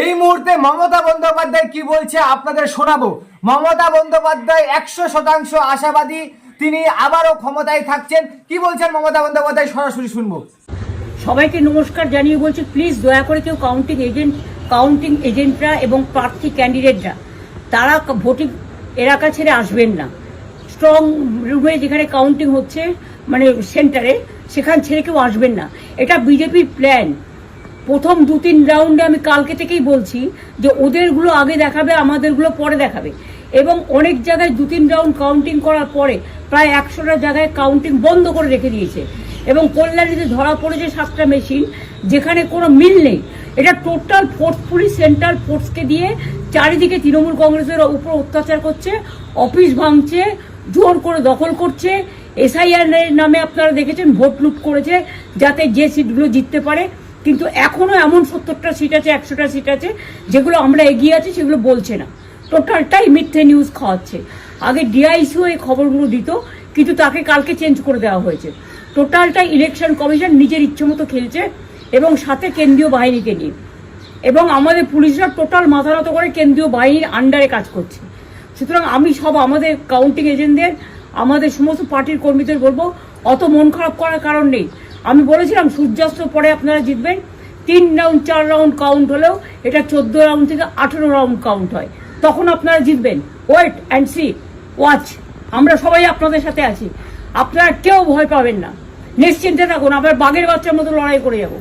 এই মুহূর্তে মমতা বন্দ্যোপাধ্যায় কি বলছে আপনাদের শোনাবো। মমতা বন্দ্যোপাধ্যায় 100% আশাবাদী, তিনি আবারও ক্ষমতায় থাকছেন। কি বলছেন মমতা বন্দ্যোপাধ্যায়, সরাসরি শুনবো। সবাইকে নমস্কার জানিয়ে বলছি, প্লিজ দয়া করে কেউ কাউন্টিং এজেন্টরা এবং প্রার্থী ক্যান্ডিডেটরা তারা ভোটিং এলাকা ছেড়ে আসবেন না। স্ট্রং রুমে যেখানে কাউন্টিং হচ্ছে, মানে সেন্টারে, সেখান ছেড়ে কেউ আসবেন না। এটা বিজেপির প্ল্যান। প্রথম 2-3 রাউন্ডে আমি কালকে থেকেই বলছি যে ওদেরগুলো আগে দেখাবে, আমাদেরগুলো পরে দেখাবে। এবং অনেক জায়গায় 2-3 রাউন্ড কাউন্টিং করার পরে প্রায় 100টা জায়গায় কাউন্টিং বন্ধ করে রেখে দিয়েছে। এবং কল্যাণীতে ধরা পড়েছে 7টা মেশিন, যেখানে কোনো মিল নেই। এটা টোটাল ফোর্সফুলি সেন্ট্রাল ফোর্সকে দিয়ে চারিদিকে তৃণমূল কংগ্রেসের উপর অত্যাচার করছে, অফিস ভাঙছে, জোর করে দখল করছে। এসআইআর নামে আপনারা দেখেছেন ভোট লুট করেছে যাতে যে সিটগুলো জিততে পারে। কিন্তু এখনো এমন 70টা সিট আছে, 100টা সিট আছে যেগুলো আমরা এগিয়ে আছি, সেগুলো বলছে না। টোটালটাই মিথ্যে নিউজ খাওয়াচ্ছে। আগে ডিআইসিও এই খবরগুলো দিত, কিন্তু তাকে কালকে চেঞ্জ করে দেওয়া হয়েছে। টোটালটাই ইলেকশন কমিশন নিজের ইচ্ছে মতো খেলছে, এবং সাথে কেন্দ্রীয় বাহিনীকে নিয়ে। এবং আমাদের পুলিশরা টোটাল মাথা নত করে কেন্দ্রীয় বাহিনীর আন্ডারে কাজ করছে। সুতরাং আমি আমাদের কাউন্টিং এজেন্টদের, আমাদের সমস্ত পার্টির কর্মীদের বলবো, অত মন খারাপ করার কারণ নেই। আমি বলেছিলাম সূর্যাস্তের পরে আপনারা জিতবেন। 3 রাউন্ড 4 রাউন্ড কাউন্ট হলেও এটা 14 রাউন্ড থেকে 18 রাউন্ড কাউন্ট হয়, তখন আপনারা জিতবেন। Wait and see, watch. আমরা সবাই আপনাদের সাথে আছি, আপনারা কেউ ভয় পাবেন না, নিশ্চিন্তে থাকুন। আমরা বাঘের বাচ্চার মতো লড়াই করে যাবো।